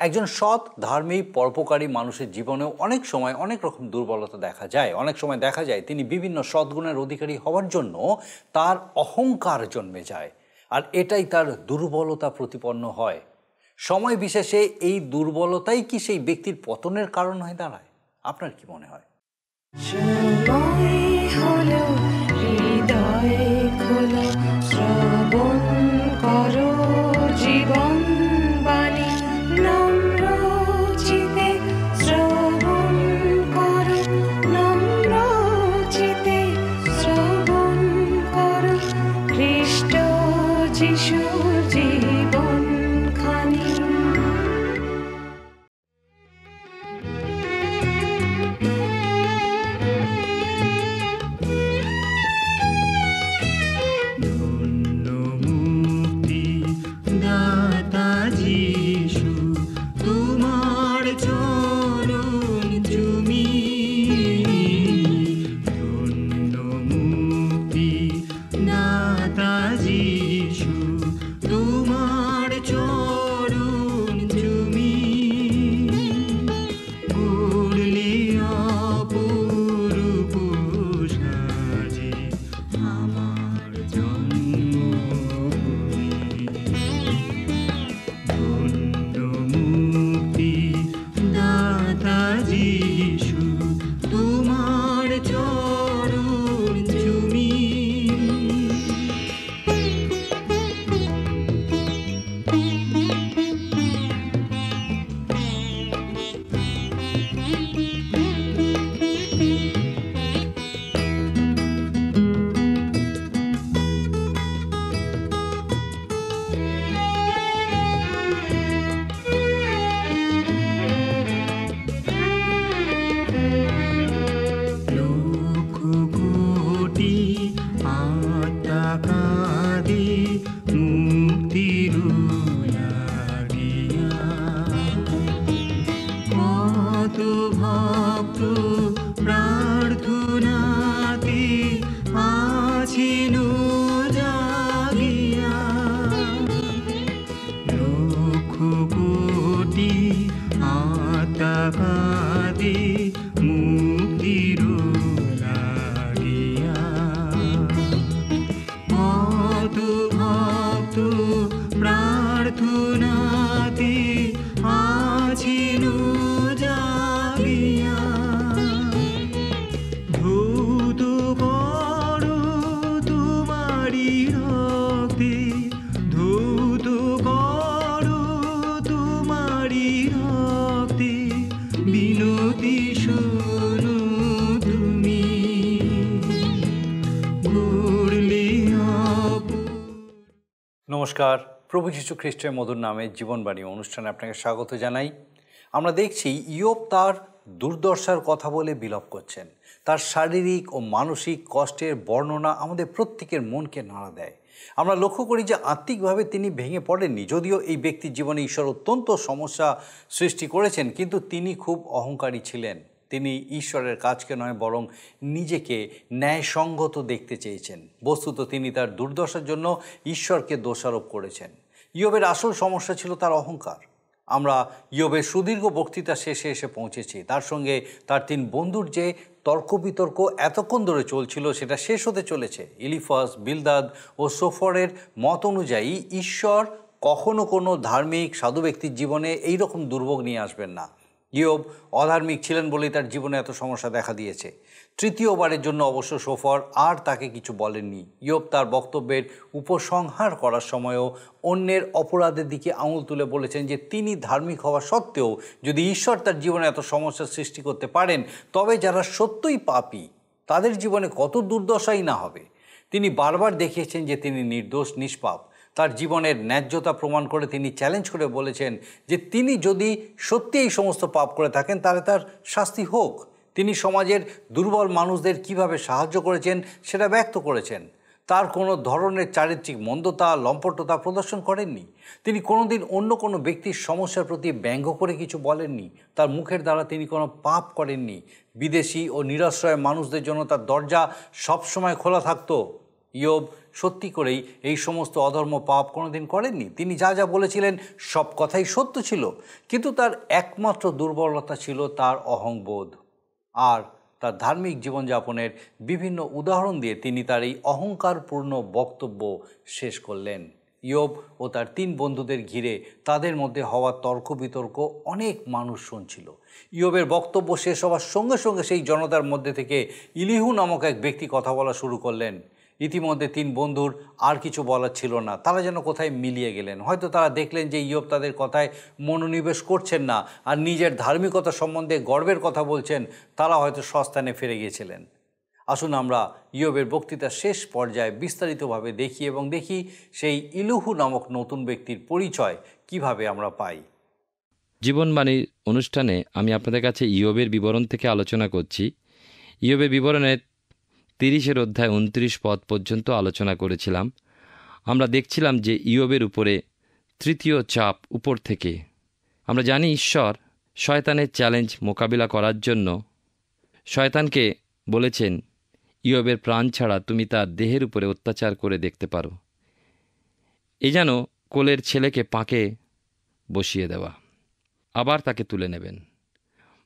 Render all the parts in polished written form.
একজন সৎ ধার্মিক পরোপকারী মানুষের জীবনেও অনেক সময় অনেক রকম দুর্বলতা দেখা যায়। অনেক সময় দেখা যায় তিনি বিভিন্ন সদ্গুণের অধিকারী হওয়ার জন্য তার অহংকার জন্মে যায়, আর এটাই তার দুর্বলতা প্রতিপন্ন হয়। সময় বিশেষে এই দুর্বলতাই কি সেই ব্যক্তির পতনের কারণ হয়ে দাঁড়ায়? আপনার কি মনে হয়? জীবন বাণী নম্র চিতে শ্রবণ করো, নম্র চিতে শ্রবণ করো খ্রিস্ট যিশুর জীবন খানি। নমস্কার, প্রভু যীশু খ্রিস্টের মধুর নামে জীবনবাণী অনুষ্ঠানে আপনাকে স্বাগত জানাই। আমরা দেখছি ইয়োব তার দুর্দশার কথা বলে বিলাপ করছেন। তার শারীরিক ও মানসিক কষ্টের বর্ণনা আমাদের প্রত্যেকের মনকে নাড়া দেয়। আমরা লক্ষ্য করি যে আত্মিকভাবে তিনি ভেঙে পড়েননি। যদিও এই ব্যক্তির জীবনে ঈশ্বর অত্যন্ত সমস্যা সৃষ্টি করেছেন, কিন্তু তিনি খুব অহংকারী ছিলেন। তিনি ঈশ্বরের কাজকে নয় বরং নিজেকে ন্যায়সঙ্গত দেখতে চেয়েছেন। বস্তুত তিনি তার দুর্দশার জন্য ঈশ্বরকে দোষারোপ করেছেন। ইয়োবের আসল সমস্যা ছিল তার অহংকার। আমরা ইয়োবের সুদীর্ঘ বক্তৃতা শেষে এসে পৌঁছেছি। তার সঙ্গে তার 3 বন্ধুর যে তর্ক বিতর্ক এতক্ষণ ধরে চলছিল সেটা শেষ হতে চলেছে। ইলিফাস, বিলদাদ ও সোফরের মত অনুযায়ী ঈশ্বর কখনো কোনো ধার্মিক সাধু ব্যক্তির জীবনে এইরকম দুর্ভোগ নিয়ে আসবেন না। ইয়োব অধার্মিক ছিলেন বলেই তার জীবনে এত সমস্যা দেখা দিয়েছে। তৃতীয়বারের জন্য অবশ্য সোফর আর তাকে কিছু বলেননি। ইয়োব তার বক্তব্যের উপসংহার করার সময়ও অন্যের অপরাধের দিকে আঙুল তুলে বলেছেন যে তিনি ধার্মিক হওয়া সত্ত্বেও যদি ঈশ্বর তার জীবনে এত সমস্যার সৃষ্টি করতে পারেন, তবে যারা সত্যই পাপী তাদের জীবনে কত দুর্দশাই না হবে। তিনি বারবার দেখিয়েছেন যে তিনি নির্দোষ, নিষ্পাপ। তার জীবনের ন্যায্যতা প্রমাণ করে তিনি চ্যালেঞ্জ করে বলেছেন যে তিনি যদি সত্যি এই সমস্ত পাপ করে থাকেন তাহলে তার শাস্তি হোক। তিনি সমাজের দুর্বল মানুষদের কিভাবে সাহায্য করেছেন সেটা ব্যক্ত করেছেন। তার কোনো ধরনের চারিত্রিক মন্দতা, লম্পটতা প্রদর্শন করেননি। তিনি কোনোদিন অন্য কোনো ব্যক্তির সমস্যার প্রতি ব্যঙ্গ করে কিছু বলেননি। তার মুখের দ্বারা তিনি কোনো পাপ করেননি। বিদেশি ও নিরাশ্রয় মানুষদের জন্য তার দরজা সবসময় খোলা থাকতো। ইয়োব সত্যি করেই এই সমস্ত অধর্ম পাপ কোনোদিন করেননি। তিনি যা যা বলেছিলেন সব কথাই সত্য ছিল, কিন্তু তার একমাত্র দুর্বলতা ছিল তার অহংবোধ। আর তার ধার্মিক জীবনযাপনের বিভিন্ন উদাহরণ দিয়ে তিনি তার এই অহংকারপূর্ণ বক্তব্য শেষ করলেন। ইয়োব ও তার 3 বন্ধুদের ঘিরে তাদের মধ্যে হওয়া তর্ক বিতর্ক অনেক মানুষ শুনছিল। ইয়োবের বক্তব্য শেষ হওয়ার সঙ্গে সঙ্গে সেই জনতার মধ্যে থেকে ইলিহু নামক এক ব্যক্তি কথা বলা শুরু করলেন। ইতিমধ্যে 3 বন্ধুর আর কিছু বলার ছিল না, তারা যেন কোথায় মিলিয়ে গেলেন। হয়তো তারা দেখলেন যে ইয়োব তাদের কথায় মনোনিবেশ করছেন না আর নিজের ধার্মিকতা সম্বন্ধে গর্বের কথা বলছেন, তারা হয়তো সস্থানে ফিরে গিয়েছিলেন। আসুন আমরা ইয়োবের বক্তৃতার শেষ পর্যায়ে বিস্তারিতভাবে দেখি এবং দেখি সেই ইলিহু নামক নতুন ব্যক্তির পরিচয় কিভাবে আমরা পাই। জীবনবাণীর অনুষ্ঠানে আমি আপনাদের কাছে ইয়োবের বিবরণ থেকে আলোচনা করছি। ইয়োবের বিবরণের 30 অধ্যায় 29 পদ পর্যন্ত আলোচনা করেছিলাম। আমরা দেখছিলাম যে ইয়োবের উপরে তৃতীয় চাপ উপর থেকে। আমরা জানি ঈশ্বর শয়তানের চ্যালেঞ্জ মোকাবিলা করার জন্য শয়তানকে বলেছেন, ইয়োবের প্রাণ ছাড়া তুমি তার দেহের উপরে অত্যাচার করে দেখতে পারো। এ যেন কোলের ছেলেকে পাকে বসিয়ে দেওয়া, আবার তাকে তুলে নেবেন।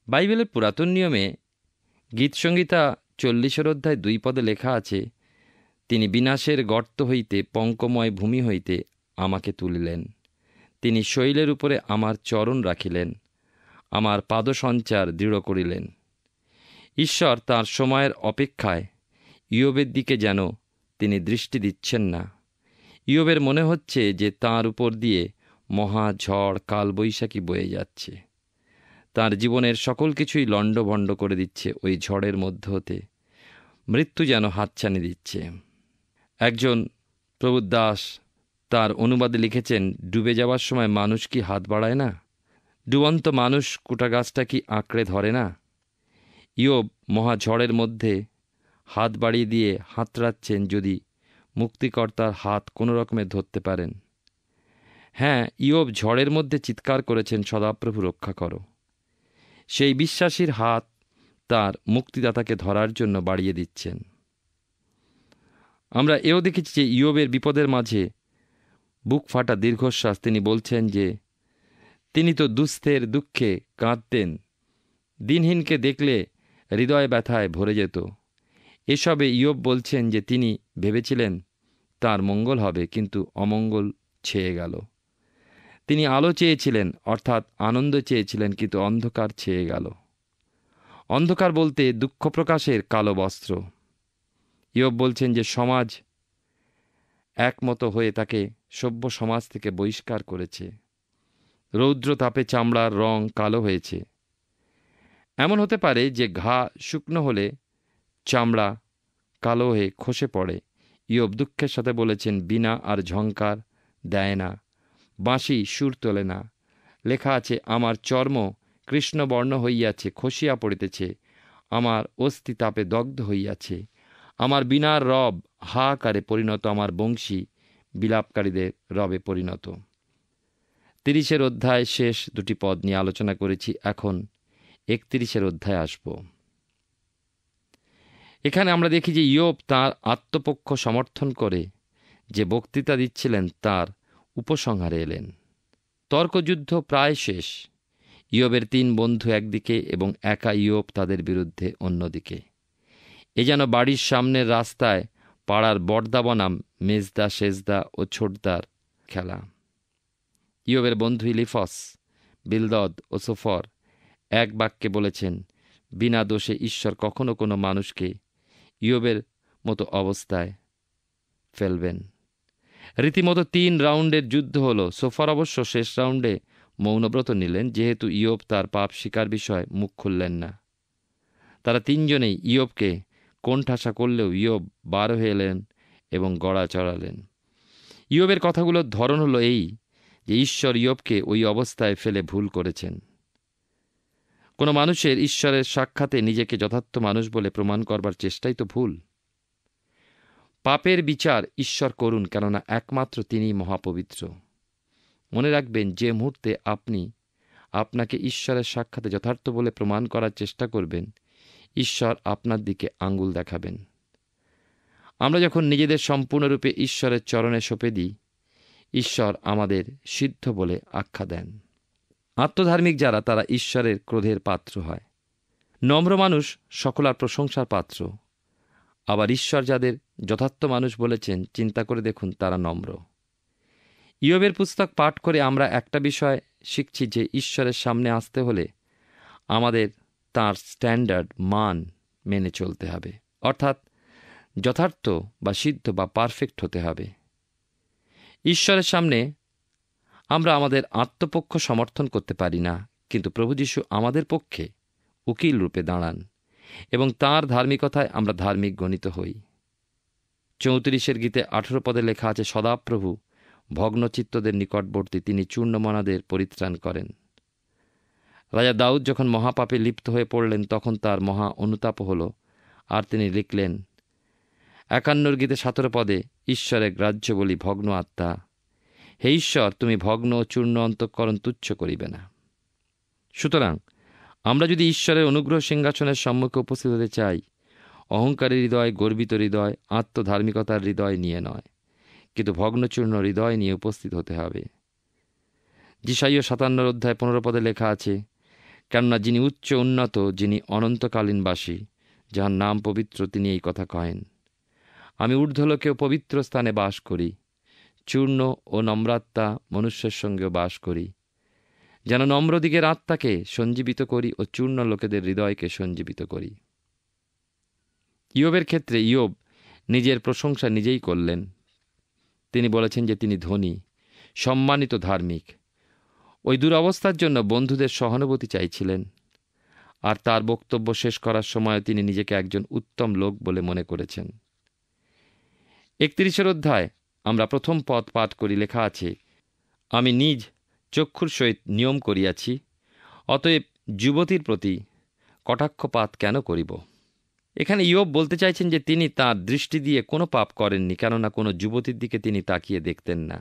বাইবেলের পুরাতন নিয়মে গীতসংহিতা 40 অধ্যায় 2 পদে লেখা আছে, তিনি বিনাশের গর্ত হইতে পঙ্কময় ভূমি হইতে আমাকে তুলিলেন। তিনি শৈলের উপরে আমার চরণ রাখিলেন, আমার পাদসঞ্চার দৃঢ় করিলেন। ঈশ্বর তাঁর সময়ের অপেক্ষায় ইয়োবের দিকে যেন তিনি দৃষ্টি দিচ্ছেন না। ইয়োবের মনে হচ্ছে যে তাঁর উপর দিয়ে মহা ঝড় কালবৈশাখী বয়ে যাচ্ছে। তার জীবনের সকল কিছুই লণ্ডভণ্ড করে দিচ্ছে ওই ঝড়ের মধ্য হতে। মৃত্যু যেন হাতছানি দিচ্ছে। একজন প্রভুর দাস তার অনুবাদে লিখেছেন, ডুবে যাওয়ার সময় মানুষ কি হাত বাড়ায় না? ডুবন্ত মানুষ কুটা গাছটা কি আঁকড়ে ধরে না? ইয়োব মহা ঝড়ের মধ্যে হাত বাড়িয়ে দিয়ে হাতড়াচ্ছেন যদি মুক্তিকর্তার হাত কোনো রকমে ধরতে পারেন। হ্যাঁ, ইয়োব ঝড়ের মধ্যে চিৎকার করেছেন, সদাপ্রভু রক্ষা করো। সেই বিশ্বাসীর হাত তার মুক্তিদাতাকে ধরার জন্য বাড়িয়ে দিচ্ছেন। আমরা এও দেখেছি যে ইয়োবের বিপদের মাঝে বুক ফাটা দীর্ঘশ্বাস তিনি বলছেন যে তিনি তো দুস্থের দুঃখে কাঁদতেন, দিনহীনকে দেখলে হৃদয় ব্যথায় ভরে যেত। এসবে ইয়োব বলছেন যে তিনি ভেবেছিলেন তার মঙ্গল হবে, কিন্তু অমঙ্গল ছেয়ে গেল। তিনি আলো চেয়েছিলেন, অর্থাৎ আনন্দ চেয়েছিলেন, কিন্তু অন্ধকার ছেয়ে গেল। অন্ধকার বলতে দুঃখ প্রকাশের কালো বস্ত্র। ইয়োব বলছেন যে সমাজ একমত হয়ে তাকে সভ্য সমাজ থেকে বহিষ্কার করেছে। রৌদ্র তাপে চামড়ার রং কালো হয়েছে। এমন হতে পারে যে ঘা শুকনো হলে চামড়া কালো হয়ে খসে পড়ে। ইয়োব দুঃখের সাথে বলেছেন, বীণা আর ঝংকার দেয় না, বাঁশি সুর তোলে না। লেখা আছে, আমার চর্ম কৃষ্ণবর্ণ হইয়াছে, খসিয়া পড়িতেছে, আমার অস্থি তাপে দগ্ধ হইয়াছে। আমার বীণার রব হাহাকারে পরিণত, আমার বংশী বিলাপকারীদের রবে পরিণত। 30 অধ্যায় শেষ 2টি পদ নিয়ে আলোচনা করেছি। এখন 31 অধ্যায় আসব। এখানে আমরা দেখি যে ইয়োব তাঁর আত্মপক্ষ সমর্থন করে যে বক্তৃতা দিচ্ছিলেন তার উপসংহারে এলেন। তর্কযুদ্ধ প্রায় শেষ। ইয়োবের 3 বন্ধু একদিকে এবং একা ইয়োব তাদের বিরুদ্ধে অন্যদিকে। এ যেন বাড়ির সামনের রাস্তায় পাড়ার বর্দা বনাম মেজদা সেজদা ও ছোটদার খেলা। ইয়োবের বন্ধু ইলিফস, বিলদদ ও সোফর এক বাক্যে বলেছেন, বিনা দোষে ঈশ্বর কখনো কোনো মানুষকে ইয়োবের মতো অবস্থায় ফেলবেন। রীতিমতো 3 রাউন্ডের যুদ্ধ হলো। সোফর অবশ্য শেষ রাউন্ডে মৌনব্রত নিলেন, যেহেতু ইয়োব তার পাপ স্বীকার বিষয়ে মুখ খুললেন না। তারা 3 জনেই ইয়োবকে কোণঠাসা করলেও ইয়োব বার হয়ে এলেন এবং গড়া চড়ালেন। ইয়োবের কথাগুলোর ধরন হলো এই যে ঈশ্বর ইয়োবকে ওই অবস্থায় ফেলে ভুল করেছেন। কোনো মানুষের ঈশ্বরের সাক্ষাতে নিজেকে যথার্থ মানুষ বলে প্রমাণ করবার চেষ্টাই তো ভুল। পাপের বিচার ঈশ্বর করুন, কেননা একমাত্র তিনিই মহাপবিত্র। মনে রাখবেন, যে মুহূর্তে আপনি আপনাকে ঈশ্বরের সাক্ষাতে যথার্থ বলে প্রমাণ করার চেষ্টা করবেন, ঈশ্বর আপনার দিকে আঙ্গুল দেখাবেন। আমরা যখন নিজেদের সম্পূর্ণরূপে ঈশ্বরের চরণে সঁপে দিই, ঈশ্বর আমাদের সিদ্ধ বলে আখ্যা দেন। আত্মধার্মিক যারা, তারা ঈশ্বরের ক্রোধের পাত্র হয়। নম্র মানুষ সকলার প্রশংসার পাত্র। আবার ঈশ্বর যাদের যথার্থ মানুষ বলেছেন, চিন্তা করে দেখুন, তারা নম্র। ইয়োবের পুস্তক পাঠ করে আমরা একটা বিষয় শিখছি যে ঈশ্বরের সামনে আসতে হলে আমাদের তাঁর স্ট্যান্ডার্ড, মান মেনে চলতে হবে, অর্থাৎ যথার্থ বা সিদ্ধ বা পারফেক্ট হতে হবে। ঈশ্বরের সামনে আমরা আমাদের আত্মপক্ষ সমর্থন করতে পারি না, কিন্তু প্রভু যীশু আমাদের পক্ষে উকিল রূপে দাঁড়ান এবং তাঁর ধার্মিকতায় আমরা ধার্মিক গণিত হই। 34 গীতে 18 পদে লেখা আছে, সদাপ্রভু ভগ্নচিত্তদের নিকটবর্তী, তিনি চূর্ণমনাদের পরিত্রাণ করেন। রাজা দাউদ যখন মহাপাপে লিপ্ত হয়ে পড়লেন, তখন তার মহা অনুতাপ হল, আর তিনি লিখলেন 51 গীতে 17 পদে, ঈশ্বরের গ্রাহ্য বলি ভগ্ন আত্মা, হে ঈশ্বর, তুমি ভগ্ন ও চূর্ণ অন্তঃকরণ তুচ্ছ করিবে না। সুতরাং আমরা যদি ঈশ্বরের অনুগ্রহ সিংহাসনের সম্মুখে উপস্থিত হতে চাই, অহংকারী হৃদয়, গর্বিত হৃদয়, আত্মধার্মিকতার হৃদয় নিয়ে নয়, কিন্তু ভগ্নচূর্ণ হৃদয় নিয়ে উপস্থিত হতে হবে। যিশাইয়া 57 অধ্যায় 15 পদে লেখা আছে, কেননা যিনি উচ্চ উন্নত, যিনি অনন্তকালীনবাসী, যাহার নাম পবিত্র, তিনি এই কথা কহেন, আমি ঊর্ধ্বলোকেও পবিত্র স্থানে বাস করি, চূর্ণ ও নম্রাত্মা মনুষ্যের সঙ্গেও বাস করি, যেন নম্রদিগের আত্মাকে সঞ্জীবিত করি ও চূর্ণ লোকেদের হৃদয়কে সঞ্জীবিত করি। ইয়োবের ক্ষেত্রে ইয়োব নিজের প্রশংসা নিজেই করলেন। তিনি বলেছেন যে তিনি ধনী, সম্মানিত, ধার্মিক। ওই দুরবস্থার জন্য বন্ধুদের সহানুভূতি চাইছিলেন, আর তার বক্তব্য শেষ করার সময় তিনি নিজেকে একজন উত্তম লোক বলে মনে করেছেন। 31 অধ্যায় আমরা প্রথম পদ পাঠ করি, লেখা আছে, আমি নিজ চক্ষুর সহিত নিয়ম করিয়াছি, অতএব যুবতীর প্রতি কটাক্ষপাত কেন করিব। এখানে ইয়োব বলতে চাইছেন যে তিনি তাঁর দৃষ্টি দিয়ে কোনো পাপ করেননি, কেননা কোনো যুবতীর দিকে তিনি তাকিয়ে দেখতেন না।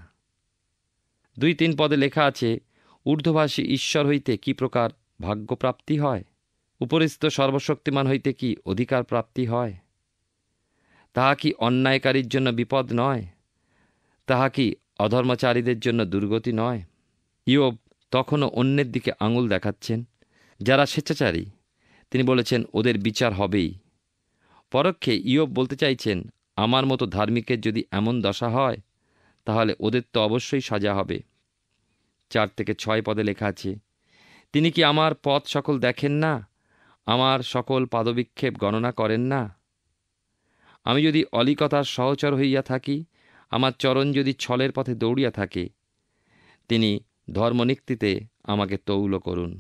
2-3 পদে লেখা আছে, ঊর্ধ্বভাষী ঈশ্বর হইতে কি প্রকার ভাগ্যপ্রাপ্তি হয়, উপরিস্থ সর্বশক্তিমান হইতে কি অধিকার প্রাপ্তি হয়। তাহা কি অন্যায়কারীর জন্য বিপদ নয়? তাহা কি অধর্মচারীদের জন্য দুর্গতি নয়? ইয়োব তখনও অন্যের দিকে আঙুল দেখাচ্ছেন। যারা স্বেচ্ছাচারী, তিনি বলেছেন ওদের বিচার হবেই। পরোক্ষে ইয়োব বলতে চাইছেন, আমার মতো ধার্মিকের যদি এমন দশা হয়, তাহলে ওদের তো অবশ্যই সাজা হবে। 4-6 পদে লেখা আছে, তিনি কি আমার পথ সকল দেখেন না, আমার সকল পাদবিক্ষেপ গণনা করেন না? আমি যদি অলিকতার সহচর হইয়া থাকি, আমার চরণ যদি ছলের পথে দৌড়িয়া থাকে, তিনি ধর্মনিক্তিতে আমাকে তৌল করুন।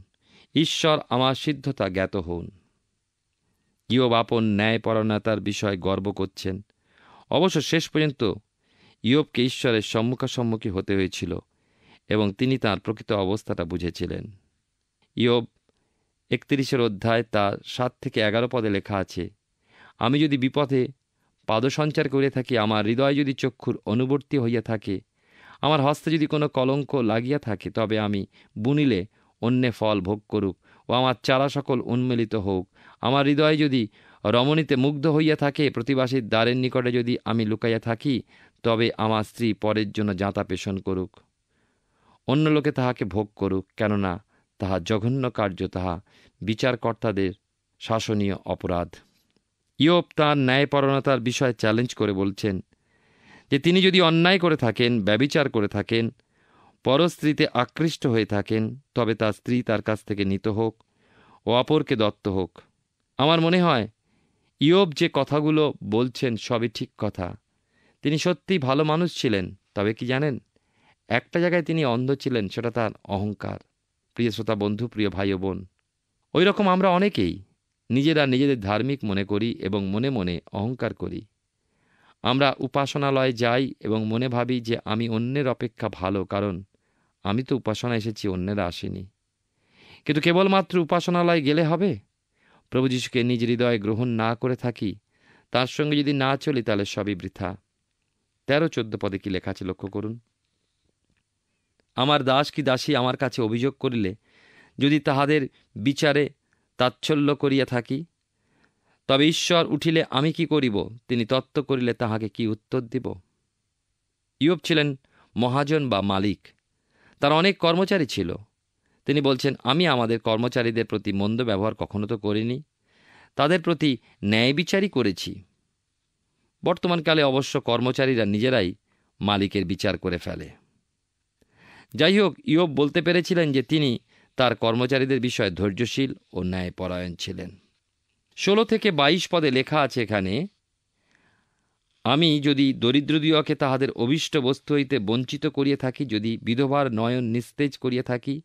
ঈশ্বর আমার সিদ্ধতা জ্ঞাত হন। ইয়োব আপন ন্যায়পরায়ণতার বিষয়ে গর্ব করছেন। অবশ্য শেষ পর্যন্ত ইয়োবকে ঈশ্বরের সম্মুখাসম্মুখী হতে হয়েছিল এবং তিনি তাঁর প্রকৃত অবস্থাটা বুঝেছিলেন। ইয়োব 31 অধ্যায় তার 7-11 পদে লেখা আছে, আমি যদি বিপথে পাদসঞ্চার করে থাকি, আমার হৃদয় যদি চক্ষুর অনুবর্তী হইয়া থাকে, আমার হস্তে যদি কোনো কলঙ্ক লাগিয়া থাকে, তবে আমি বুনিলে অন্যে ফল ভোগ করুক ও আমার চারা সকল উন্মিলিত হোক। আমার হৃদয় যদি রমণীতে মুগ্ধ হইয়া থাকে, প্রতিবাসীর দ্বারের নিকটে যদি আমি লুকাইয়া থাকি, তবে আমার স্ত্রী পরের জন্য যাঁতা পেষণ করুক, অন্য লোকে তাহাকে ভোগ করুক, কেননা তাহা জঘন্য কার্য, তাহা বিচারকর্তাদের শাসনীয় অপরাধ। ইয়োব তাঁর ন্যায়পরায়ণতার বিষয়ে চ্যালেঞ্জ করে বলছেন যে তিনি যদি অন্যায় করে থাকেন, ব্যভিচার করে থাকেন, পরস্ত্রীতে আকৃষ্ট হয়ে থাকেন, তবে তার স্ত্রী তার কাছ থেকে নিত হোক ও অপরকে দত্ত হোক। আমার মনে হয় ইয়োব যে কথাগুলো বলছেন সবই ঠিক কথা। তিনি সত্যিই ভালো মানুষ ছিলেন, তবে কি জানেন, একটা জায়গায় তিনি অন্ধ ছিলেন, সেটা তার অহংকার। প্রিয় শ্রোতা বন্ধু, প্রিয় ভাই ও বোন, ওই রকম আমরা অনেকেই নিজেরা নিজেদের ধার্মিক মনে করি এবং মনে মনে অহংকার করি। আমরা উপাসনালয়ে যাই এবং মনে ভাবি যে আমি অন্যের অপেক্ষা ভালো, কারণ আমি তো উপাসনা এসেছি, অন্যেরা আসেনি। কিন্তু কেবলমাত্র উপাসনালয় গেলে হবে? প্রভু যীশুকে নিজ হৃদয়ে গ্রহণ না করে থাকি, তার সঙ্গে যদি না চলি, তাহলে সবই বৃথা। 13-14 পদে কি লেখা আছে লক্ষ্য করুন, আমার দাস কি দাসী আমার কাছে অভিযোগ করিলে, যদি তাহাদের বিচারে তাচ্ছল্য করিয়া থাকি, তবে ঈশ্বর উঠিলে আমি কি করিব? তিনি তত্ত্ব করিলে তাহাকে কি উত্তর দিব? ইয়োব ছিলেন মহাজন বা মালিক। তার অনেক কর্মচারী ছিল। তিনি বলছেন, আমি আমাদের কর্মচারীদের প্রতি মন্দ ব্যবহার কখনো তো করিনি, তাদের প্রতি ন্যায় বিচারই করেছি। বর্তমানকালে অবশ্য কর্মচারীরা নিজেরাই মালিকের বিচার করে ফেলে। যাই হোক, ইয়োব বলতে পেরেছিলেন যে তিনি তার কর্মচারীদের বিষয়ে ধৈর্যশীল ও ন্যায়পরায়ণ ছিলেন। 16 থেকে 22 পদে লেখা আছে এখানে, আমি যদি দরিদ্রদিগকে তাহাদের অভীষ্ট বস্তু হইতে বঞ্চিত করিয়া থাকি, যদি বিধবার নয়ন নিস্তেজ করিয়া থাকি,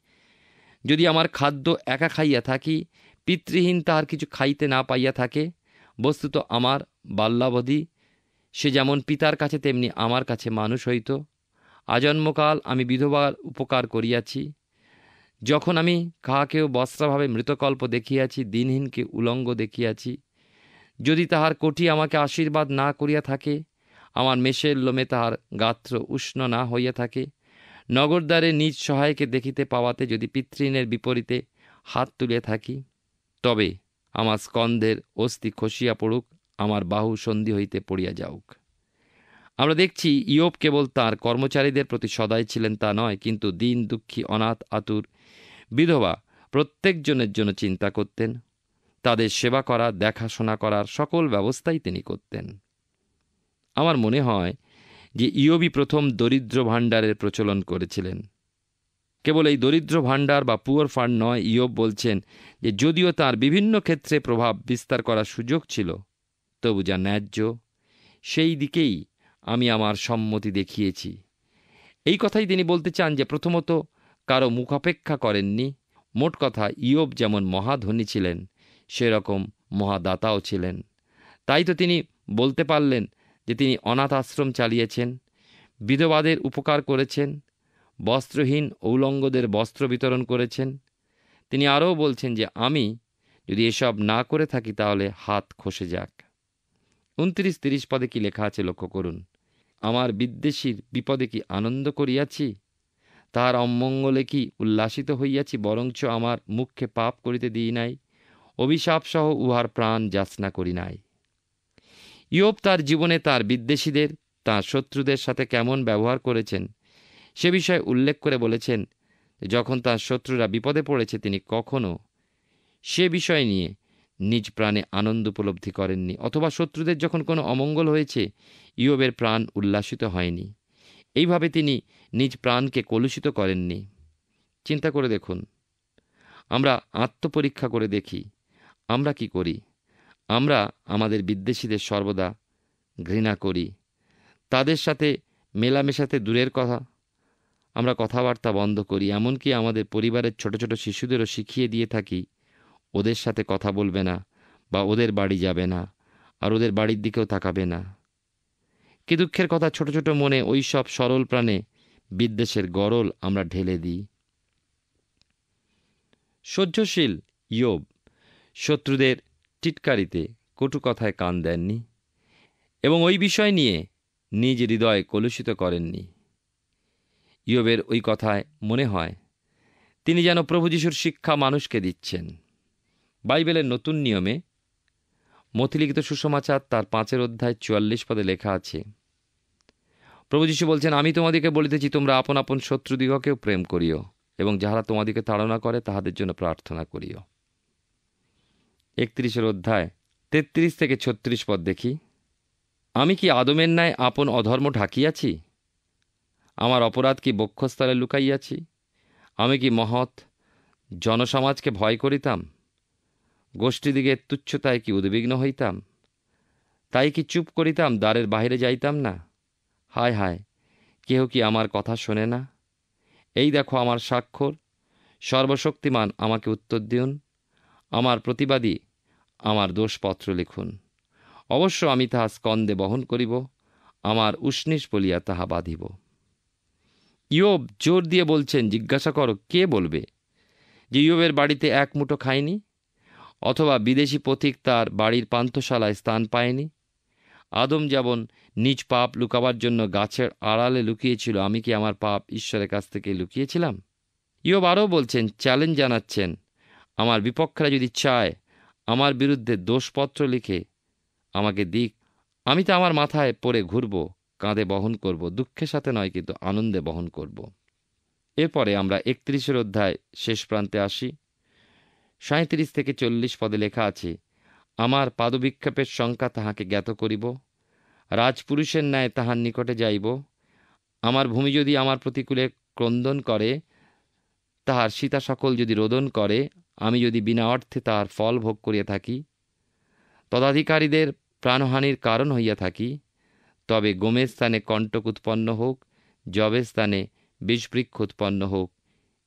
যদি আমার খাদ্য একা খাইয়া থাকি, পিতৃহীন তাহার কিছু খাইতে না পাইয়া থাকে, বস্তুত আমার বাল্যাবধি সে যেমন পিতার কাছে তেমনি আমার কাছে মানুষ হইত। আজন্মকাল আমি বিধবার উপকার করিয়াছি, যখন আমি কাহাকেও বস্ত্রাভাবে মৃতকল্প দেখিয়াছি, দিনহীনকে উলঙ্গ দেখিয়াছি। যদি তাহার কোটি আমাকে আশীর্বাদ না করিয়া থাকে, আমার মেষের লোমে তাহার গাত্র উষ্ণ না হইয়া থাকে, নগরদ্বারে নিজ সহায়কে দেখিতে পাওয়াতে যদি পিতৃহীনের বিপরীতে হাত তুলিয়া থাকি, তবে আমার স্কন্ধের অস্থি খসিয়া পড়ুক, আমার বাহু সন্ধি হইতে পড়িয়া যাউক। আমরা দেখছি ইয়োব কেবল তাঁর কর্মচারীদের প্রতি সদয় ছিলেন তা নয়, কিন্তু দিন দুঃখী, অনাথ, আতুর, বিধবা প্রত্যেকজনের জন্য চিন্তা করতেন। তাদের সেবা করা, দেখাশোনা করার সকল ব্যবস্থাই তিনি করতেন। আমার মনে হয় যে ইয়োবই প্রথম দরিদ্র ভাণ্ডারের প্রচলন করেছিলেন। কেবল এই দরিদ্র ভাণ্ডার বা পুয়ার ফান্ড নয়, ইয়োব বলছেন যে যদিও তার বিভিন্ন ক্ষেত্রে প্রভাব বিস্তার করার সুযোগ ছিল, তবু যা ন্যায্য সেই দিকেই আমি আমার সম্মতি দেখিয়েছি। এই কথাই তিনি বলতে চান যে প্রথমত কারো মুখাপেক্ষা করেননি। মোট কথা, ইয়োব যেমন মহাধনী ছিলেন, সেরকম মহাদাতাও ছিলেন। তাই তো তিনি বলতে পারলেন যে তিনি অনাথ আশ্রম চালিয়েছেন, বিধবাদের উপকার করেছেন, বস্ত্রহীন ঔলঙ্গদের বস্ত্র বিতরণ করেছেন। তিনি আরও বলছেন যে আমি যদি এসব না করে থাকি তাহলে হাত খসে যাক। 29-30 পদে কি লেখা আছে লক্ষ্য করুন। আমার বিদ্বেষীর বিপদে কি আনন্দ করিয়াছি? তাহার অমঙ্গলে কি উল্লাসিত হইয়াছি? বরঞ্চ আমার মুখে পাপ করিতে দিই নাই, অভিশাপসহ উহার প্রাণ যাচনা করি নাই। ইয়োব তার জীবনে তার বিদ্বেষীদের, তাঁর শত্রুদের সাথে কেমন ব্যবহার করেছেন সে বিষয়ে উল্লেখ করে বলেছেন, যখন তাঁর শত্রুরা বিপদে পড়েছে তিনি কখনো সে বিষয় নিয়ে নিজ প্রাণে আনন্দ উপলব্ধি করেননি, অথবা শত্রুদের যখন কোনো অমঙ্গল হয়েছে ইয়োবের প্রাণ উল্লাসিত হয়নি। এইভাবে তিনি নিজ প্রাণকে কলুষিত করেননি। চিন্তা করে দেখুন, আমরা আত্মপরীক্ষা করে দেখি আমরা কি করি। আমরা আমাদের বিদ্বেষীদের সর্বদা ঘৃণা করি, তাদের সাথে মেলামেশাতে দূরের কথা, আমরা কথাবার্তা বন্ধ করি। এমনকি আমাদের পরিবারের ছোট ছোট শিশুদেরও শিখিয়ে দিয়ে থাকি ওদের সাথে কথা বলবে না, বা ওদের বাড়ি যাবে না, আর ওদের বাড়ির দিকেও তাকাবে না। কি দুঃখের কথা, ছোট ছোট মনে ওই সব সরল প্রাণে বিদ্বেষের গরল আমরা ঢেলে দিই। সহ্যশীল ইয়োব শত্রুদের টিটকারিতে, কটু কথায় কান দেননি এবং ওই বিষয় নিয়ে নিজ হৃদয় কলুষিত করেননি। ইয়োবের ওই কথায় মনে হয় তিনি যেন প্রভু যীশুর শিক্ষা মানুষকে দিচ্ছেন। বাইবেলের নতুন নিয়মে মথিলিখিত সুসমাচার তার 5 অধ্যায় 44 পদে লেখা আছে, প্রভু যীশু বলছেন, আমি তোমাদিকে বলিতেছি, তোমরা আপন আপন শত্রুদিগকেও প্রেম করিও, এবং যাহারা তোমাদিকে তাড়না করে তাহাদের জন্য প্রার্থনা করিও। 31 অধ্যায় 33 থেকে 36 পদ দেখি, আমি কি আদমের ন্যায় আপন অধর্ম ঢাকিয়াছি? আমার অপরাধ কি বক্ষস্থলে লুকাইয়াছি? আমি কি মহৎ জনসমাজকে ভয় করিতাম? গোষ্ঠীদিগের তুচ্ছতায় কি উদ্বিগ্ন হইতাম? তাই কি চুপ করিতাম, দ্বারের বাহিরে যাইতাম না? হায় হায়, কেহ কি আমার কথা শোনে না? এই দেখো আমার স্বাক্ষর, সর্বশক্তিমান আমাকে উত্তর দিউন, আমার প্রতিবাদী আমার দোষপত্র লিখুন। অবশ্য আমি তাহা স্কন্ধে বহন করিব, আমার উষ্ণীষ বলিয়া তাহা বাঁধিব। ইয়োব জোর দিয়ে বলছেন, জিজ্ঞাসা করো কে বলবে যে ইয়োবের বাড়িতে এক মুঠো খায়নি, অথবা বিদেশি পথিক তার বাড়ির পান্থশালায় স্থান পায়নি? আদম যেমন নিজ পাপ লুকাবার জন্য গাছের আড়ালে লুকিয়েছিল, আমি কি আমার পাপ ঈশ্বরের কাছ থেকে লুকিয়েছিলাম? ইয়োব আরও বলছেন, চ্যালেঞ্জ জানাচ্ছেন, আমার বিপক্ষরা যদি চায় আমার বিরুদ্ধে দোষপত্র লিখে আমাকে দিক, আমি তো আমার মাথায় পড়ে ঘুরব, কাঁধে বহন করব, দুঃখের সাথে নয় কিন্তু আনন্দে বহন করব। এরপরে আমরা 31 অধ্যায় শেষ প্রান্তে আসি। 37 থেকে 40 পদে লেখা আছে, আমার পাদবিক্ষেপের সংখ্যা তাহাকে জ্ঞাত করিব, রাজপুরুষের ন্যায় তাহার নিকটে যাইব। আমার ভূমি যদি আমার প্রতিকূলে ক্রন্দন করে, তাহার সীতা সকল যদি রোদন করে, আমি যদি বিনা অর্থে তাহার ফল ভোগ করিয়া থাকি, তদাধিকারীদের প্রাণহানির কারণ হইয়া থাকি, তবে গোমের স্থানে কণ্টক উৎপন্ন হোক, জবের স্থানে বিষবৃক্ষ উৎপন্ন হোক।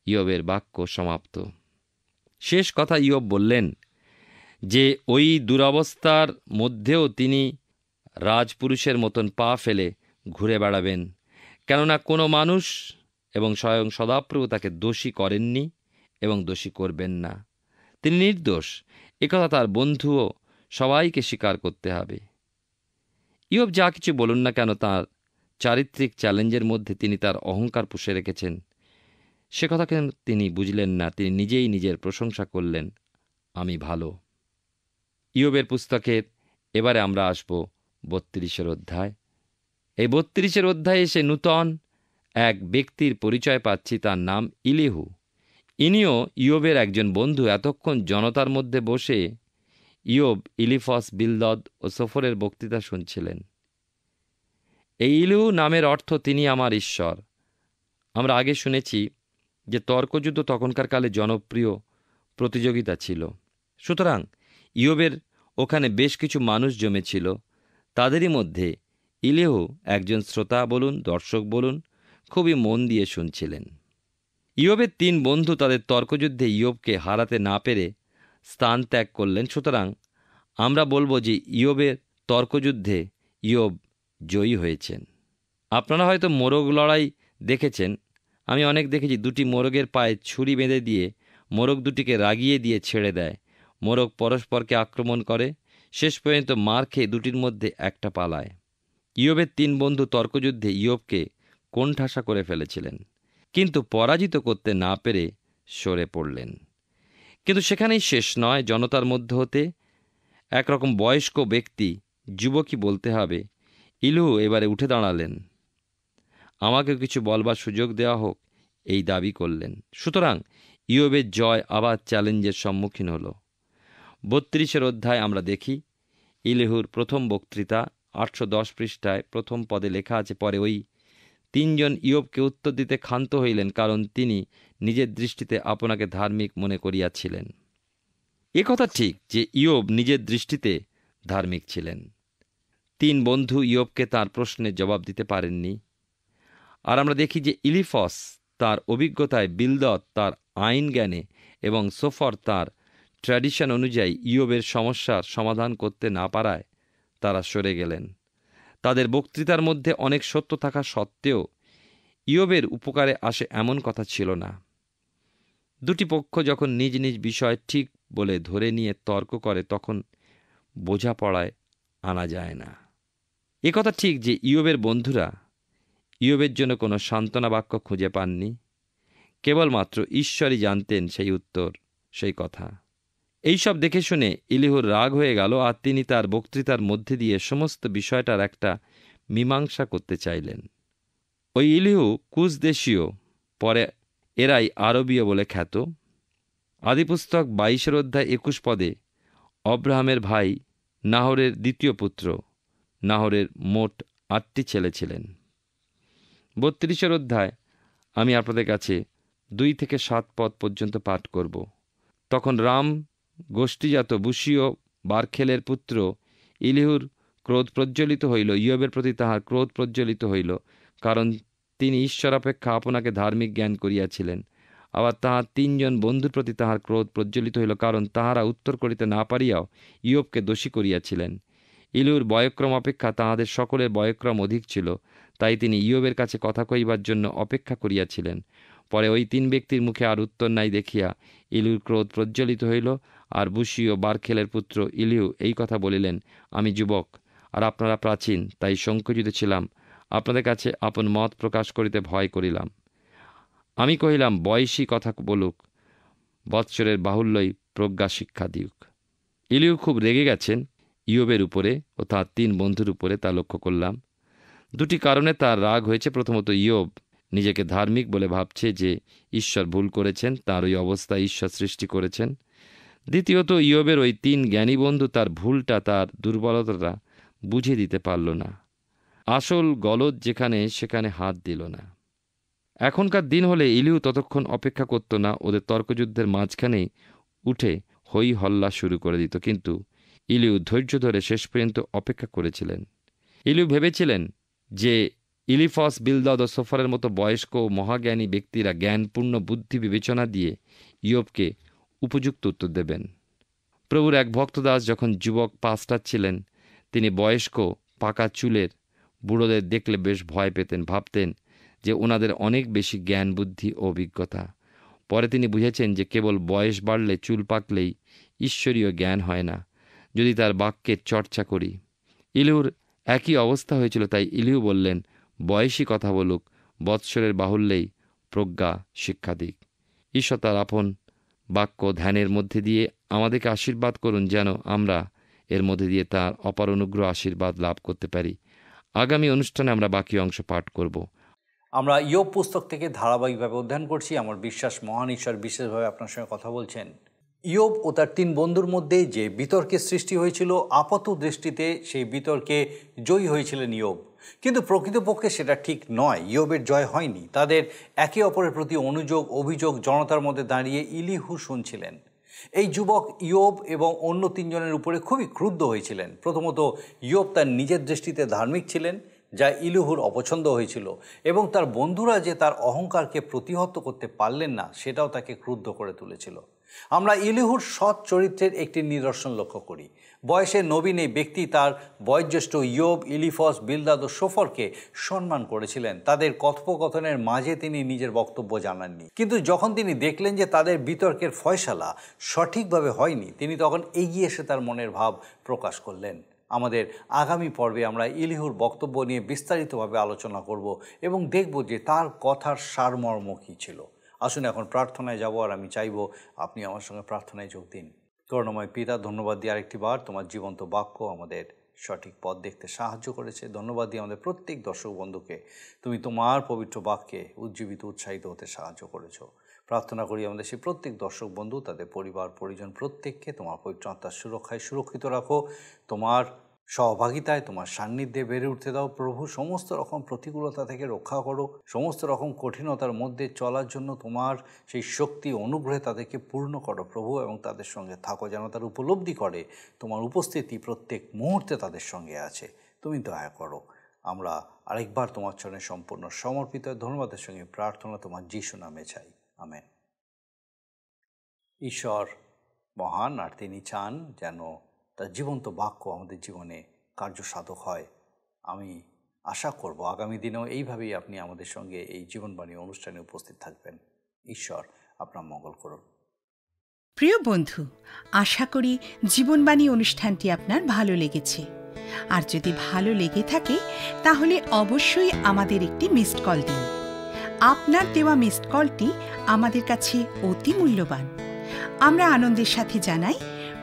ইয়োবের বাক্য সমাপ্ত। শেষ কথা ইয়োব বললেন যে ওই দুরবস্থার মধ্যেও তিনি রাজপুরুষের মতন পা ফেলে ঘুরে বেড়াবেন, কেননা কোনো মানুষ এবং স্বয়ং সদাপ্রভু তাকে দোষী করেননি এবং দোষী করবেন না। তিনি নির্দোষ, একথা তার বন্ধুও সবাইকে স্বীকার করতে হবে। ইয়োব যা কিছু বলুন না কেন, তার চারিত্রিক চ্যালেঞ্জের মধ্যে তিনি তার অহংকার পুষে রেখেছেন, সে কথা কেন তিনি বুঝলেন না। তিনি নিজেই নিজের প্রশংসা করলেন, আমি ভালো। ইয়োবের পুস্তকের এবারে আমরা আসব 32 অধ্যায়। এই 32 অধ্যায়ে এসে নূতন এক ব্যক্তির পরিচয় পাচ্ছি, তার নাম ইলিহু। ইনিও ইয়োবের একজন বন্ধু। এতক্ষণ জনতার মধ্যে বসে ইয়োব ইলিফস, বিলদদ ও সফরের বক্তৃতা শুনছিলেন। এই ইলিহু নামের অর্থ তিনি আমার ঈশ্বর। আমরা আগে শুনেছি যে তর্কযুদ্ধ তখনকার কালে জনপ্রিয় প্রতিযোগিতা ছিল। সুতরাং ইয়োবের ওখানে বেশ কিছু মানুষ জমেছিল। তাদেরই মধ্যে ইলিহু একজন শ্রোতা বলুন, দর্শক বলুন, খুবই মন দিয়ে শুনছিলেন। ইয়োবের 3 বন্ধু তাদের তর্কযুদ্ধে ইয়োবকে হারাতে না পেরে স্থান ত্যাগ করলেন। সুতরাং আমরা বলবো যে ইয়োবের তর্কযুদ্ধে ইয়োব জয়ী হয়েছেন। আপনারা হয়তো মোরগ লড়াই দেখেছেন। আমি অনেক দেখেছি, 2টি মোরগের পায়ে ছুরি বেঁধে দিয়ে মোরগ দুটিকে রাগিয়ে দিয়ে ছেড়ে দেয়। মোরগ পরস্পরকে আক্রমণ করে, শেষ পর্যন্ত মার খেয়ে 2টির মধ্যে একটা পালায়। ইয়োবের 3 বন্ধু তর্কযুদ্ধে ইয়োবকে কোণঠাসা করে ফেলেছিলেন, কিন্তু পরাজিত করতে না পেরে সরে পড়লেন। কিন্তু সেখানেই শেষ নয়। জনতার মধ্যে হতে একরকম বয়স্ক ব্যক্তি, যুবকই বলতে হবে, ইলিহু এবারে উঠে দাঁড়ালেন। আমাকে কিছু বলবার সুযোগ দেওয়া হোক, এই দাবি করলেন। সুতরাং ইয়োবের জয় আবার চ্যালেঞ্জের সম্মুখীন হল। 32 অধ্যায় আমরা দেখি ইলিহুর প্রথম বক্তৃতা। 810 পৃষ্ঠায় প্রথম পদে লেখা আছে, পরে ওই 3 জন ইয়োবকে উত্তর দিতে ক্ষান্ত হইলেন, কারণ তিনি নিজের দৃষ্টিতে আপনাকে ধার্মিক মনে করিয়াছিলেন। এ কথা ঠিক যে ইয়োব নিজের দৃষ্টিতে ধার্মিক ছিলেন। 3 বন্ধু ইয়োবকে তার প্রশ্নের জবাব দিতে পারেননি। আর আমরা দেখি যে ইলিফস তার অভিজ্ঞতায়, বিলদদ তার আইন জ্ঞানে এবং সফর তার ট্র্যাডিশন অনুযায়ী ইয়োবের সমস্যার সমাধান করতে না পারায় তারা সরে গেলেন। তাদের বক্তৃতার মধ্যে অনেক সত্য থাকা সত্ত্বেও ইয়োবের উপকারে আসে এমন কথা ছিল না। 2টি পক্ষ যখন নিজ নিজ বিষয় ঠিক বলে ধরে নিয়ে তর্ক করে, তখন বোঝাপড়ায় আনা যায় না। এ কথা ঠিক যে ইয়োবের বন্ধুরা ইয়োবের জন্য কোনো সান্ত্বনা বাক্য খুঁজে পাননি। কেবলমাত্র ঈশ্বরই জানতেন সেই উত্তর, সেই কথা। এইসব দেখে শুনে ইলিহুর রাগ হয়ে গেল, আর তিনি তার বক্তৃতার মধ্যে দিয়ে সমস্ত বিষয়টার একটা মীমাংসা করতে চাইলেন। ওই ইলিহু কুশ-দেশীয়, পরে এরাই আরবীয় বলে খ্যাত। আদিপুস্তক 22 অধ্যায় 21 পদে অব্রাহামের ভাই নাহরের 2য় পুত্র। নাহরের মোট 8টি ছেলে ছিলেন। 32 অধ্যায় আমি আপনাদের কাছে 2 থেকে 7 পদ পর্যন্ত পাঠ করব। তখন রাম গোষ্ঠীজাত বুশীয় বারখেলের পুত্র ইলিহুর ক্রোধ প্রজ্বলিত হইল। ইয়োবের প্রতি তাহার ক্রোধ প্রজ্বলিত হইল, কারণ তিনি ঈশ্বর অপেক্ষা আপনাকে ধার্মিক জ্ঞান করিয়াছিলেন। আবার তাহার 3 জন বন্ধুর প্রতি তাহার ক্রোধ প্রজ্বলিত হইল, কারণ তাহারা উত্তর করিতে না পারিয়াও ইয়োবকে দোষী করিয়াছিলেন। ইলিহুর বয়ক্রম অপেক্ষা তাহাদের সকলের বয়ক্রম অধিক ছিল, তাই তিনি ইয়োবের কাছে কথা কইবার জন্য অপেক্ষা করিয়াছিলেন। পরে ওই 3 ব্যক্তির মুখে আর উত্তর নাই দেখিয়া ইলিহুর ক্রোধ প্রজ্বলিত হইল। আর বুশীয় বারখেলের পুত্র ইলিহু এই কথা বলিলেন, আমি যুবক আর আপনারা প্রাচীন, তাই সংকুচিত ছিলাম। আপনাদের কাছে আপন মত প্রকাশ করিতে ভয় করিলাম। আমি কহিলাম, বয়সী কথা বলুক, বৎসরের বাহুল্যই প্রজ্ঞা শিক্ষা দিউক। ইলিহু খুব রেগে গেছেন ইয়োবের উপরে ও তার 3 বন্ধুর উপরে, তা লক্ষ্য করলাম। 2টি কারণে তার রাগ হয়েছে। প্রথমত, ইয়োব নিজেকে ধার্মিক বলে ভাবছে যে ঈশ্বর ভুল করেছেন, তার ওই অবস্থা ঈশ্বর সৃষ্টি করেছেন। দ্বিতীয়ত, ইয়োবের ওই 3 জ্ঞানী বন্ধু তার ভুলটা, তার দুর্বলতাটা বুঝিয়ে দিতে পারল না। আসল গলদ যেখানে, সেখানে হাত দিল না। এখনকার দিন হলে ইলিহু ততক্ষণ অপেক্ষা করত না, ওদের তর্কযুদ্ধের মাঝখানেই উঠে হই হল্লা শুরু করে দিত। কিন্তু ইলিহু ধৈর্য ধরে শেষ পর্যন্ত অপেক্ষা করেছিলেন। ইলিহু ভেবেছিলেন যে ইলিফস, বিলদদ ও সোফারের মতো বয়স্ক ও মহাজ্ঞানী ব্যক্তিরা জ্ঞানপূর্ণ বুদ্ধি বিবেচনা দিয়ে ইয়োবকে উপযুক্ত উত্তর দেবেন। প্রভুর এক ভক্তদাস যখন যুবক পাস্টার ছিলেন, তিনি বয়স্ক পাকা চুলের বুড়োদের দেখলে বেশ ভয় পেতেন, ভাবতেন যে ওনাদের অনেক বেশি জ্ঞান, বুদ্ধি ও অভিজ্ঞতা। পরে তিনি বুঝেছেন যে কেবল বয়স বাড়লে, চুল পাকলেই ঈশ্বরীয় জ্ঞান হয় না, যদি তার বাক্যের চর্চা করি। ইলিহুর একই অবস্থা হয়েছিল, তাই ইলিহু বললেন, বয়সী কথা বলুক, বৎসরের বাহুল্যেই প্রজ্ঞা শিক্ষা দিক। ঈশ্বর তার আপন বাক্য ধ্যানের মধ্যে দিয়ে আমাদেরকে আশীর্বাদ করুন, যেন আমরা এর মধ্যে দিয়ে তার অপার অনুগ্রহ আশীর্বাদ লাভ করতে পারি। আগামী অনুষ্ঠানে আমরা বাকি অংশ পাঠ করব। আমরা ইয়োব পুস্তক থেকে ধারাবাহিকভাবে অধ্যয়ন করছি। আমার বিশ্বাস মহান ঈশ্বর বিশেষভাবে আপনার সঙ্গে কথা বলছেন। ইয়োব ও তার 3 বন্ধুর মধ্যে যে বিতর্কের সৃষ্টি হয়েছিল, আপাত দৃষ্টিতে সেই বিতর্কে জয়ী হয়েছিলেন ইয়োব, কিন্তু প্রকৃতপক্ষে সেটা ঠিক নয়। ইয়োবের জয় হয়নি। তাদের একে অপরের প্রতি অনুযোগ, অভিযোগ জনতার মধ্যে দাঁড়িয়ে ইলিহু শুনছিলেন। এই যুবক ইয়োব এবং অন্য 3 জনের উপরে খুবই ক্রুদ্ধ হয়েছিলেন। প্রথমত, ইয়োব তার নিজের দৃষ্টিতে ধার্মিক ছিলেন, যা ইলিহুর অপছন্দ হয়েছিল, এবং তার বন্ধুরা যে তার অহংকারকে প্রতিহত করতে পারলেন না, সেটাও তাকে ক্রুদ্ধ করে তুলেছিল। আমরা ইলিহুর সৎ চরিত্রের একটি নিদর্শন লক্ষ্য করি। বয়সে নবীন এই ব্যক্তি তার বয়োজ্যেষ্ঠ ইয়োব, ইলিফস, বিলদাদ ও সোফরকে সম্মান করেছিলেন। তাদের কথোপকথনের মাঝে তিনি নিজের বক্তব্য জানাননি, কিন্তু যখন তিনি দেখলেন যে তাদের বিতর্কের ফয়সালা সঠিকভাবে হয়নি, তিনি তখন এগিয়ে এসে তার মনের ভাব প্রকাশ করলেন। আমাদের আগামী পর্বে আমরা ইলিহুর বক্তব্য নিয়ে বিস্তারিতভাবে আলোচনা করব এবং দেখব যে তার কথার সারমর্ম কী ছিল। আসুন এখন প্রার্থনায় যাব, আর আমি চাইব আপনি আমার সঙ্গে প্রার্থনায় যোগ দিন। করুণাময় পিতা, ধন্যবাদ দিই আরেকটি বার তোমার জীবন্ত বাক্য আমাদের সঠিক পথ দেখতে সাহায্য করেছে। ধন্যবাদ দিই আমাদের প্রত্যেক দর্শক বন্ধুকে, তুমি তোমার পবিত্র বাক্যে উজ্জীবিত, উৎসাহিত হতে সাহায্য করেছো। প্রার্থনা করি আমাদের সেই প্রত্যেক দর্শক বন্ধু, তাদের পরিবার পরিজন প্রত্যেককে তোমার পবিত্র আত্মার সুরক্ষায় সুরক্ষিত রাখো। তোমার সহভাগিতায়, তোমার সান্নিধ্যে বেড়ে উঠতে দাও প্রভু। সমস্ত রকম প্রতিকূলতা থেকে রক্ষা করো। সমস্ত রকম কঠিনতার মধ্যে চলার জন্য তোমার সেই শক্তি, অনুগ্রহে তাদেরকে পূর্ণ করো প্রভু, এবং তাদের সঙ্গে থাকো, যেন তারা উপলব্ধি করে তোমার উপস্থিতি প্রত্যেক মুহূর্তে তাদের সঙ্গে আছে। তুমি দয়া করো। আমরা আরেকবার তোমার চরণে সম্পূর্ণ সমর্পিত ধন্যবাদের সঙ্গে প্রার্থনা তোমার যিশু নামে চাই, আমেন। ঈশ্বর মহান, আর তিনি চান যেন তার জীবন্ত বাক্য আমাদের জীবনে কার্যসাধক হয়। আমি আশা করব আগামী দিনেও এইভাবেই আপনি আমাদের সঙ্গে এই জীবনবাণী অনুষ্ঠানে উপস্থিত থাকবেন। ঈশ্বর আপনার মঙ্গল করুন। প্রিয় বন্ধু, আশা করি জীবনবাণী অনুষ্ঠানটি আপনার ভালো লেগেছে। আর যদি ভালো লেগে থাকে তাহলে অবশ্যই আমাদের একটি মিসড কল দিন। আপনার দেওয়া মিসড কলটি আমাদের কাছে অতি মূল্যবান। আমরা আনন্দের সাথে জানাই,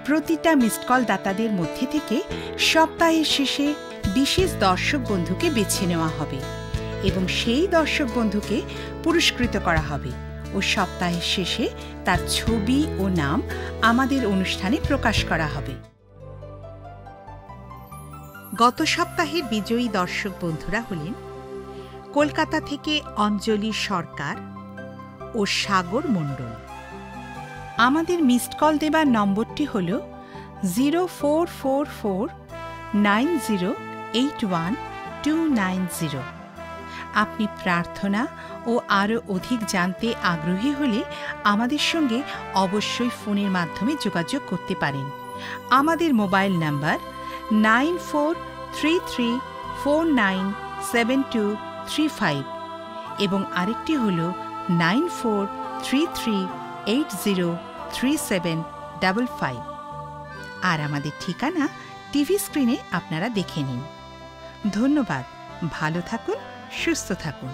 প্রতিটা মিসড কল দাতাদের মধ্যে থেকে সপ্তাহের শেষে বিশেষ দর্শক বন্ধুকে বেছে নেওয়া হবে এবং সেই দর্শক বন্ধুকে পুরস্কৃত করা হবে ও সপ্তাহের শেষে তার ছবি ও নাম আমাদের অনুষ্ঠানে প্রকাশ করা হবে। গত সপ্তাহের বিজয়ী দর্শক বন্ধুরা হলেন কলকাতা থেকে অঞ্জলি সরকার ও সাগর মণ্ডল। আমাদের মিসড কল দেবার নম্বরটি হল 04449081 আপনি প্রার্থনা ও আরও অধিক জানতে আগ্রহী হলে আমাদের সঙ্গে অবশ্যই ফোনের মাধ্যমে যোগাযোগ করতে পারেন। আমাদের মোবাইল নাম্বার 9433497235 এবং আরেকটি হল 9433803755। আর আমাদের ঠিকানা টিভি স্ক্রিনে আপনারা দেখে নিন। ধন্যবাদ। ভালো থাকুন, সুস্থ থাকুন।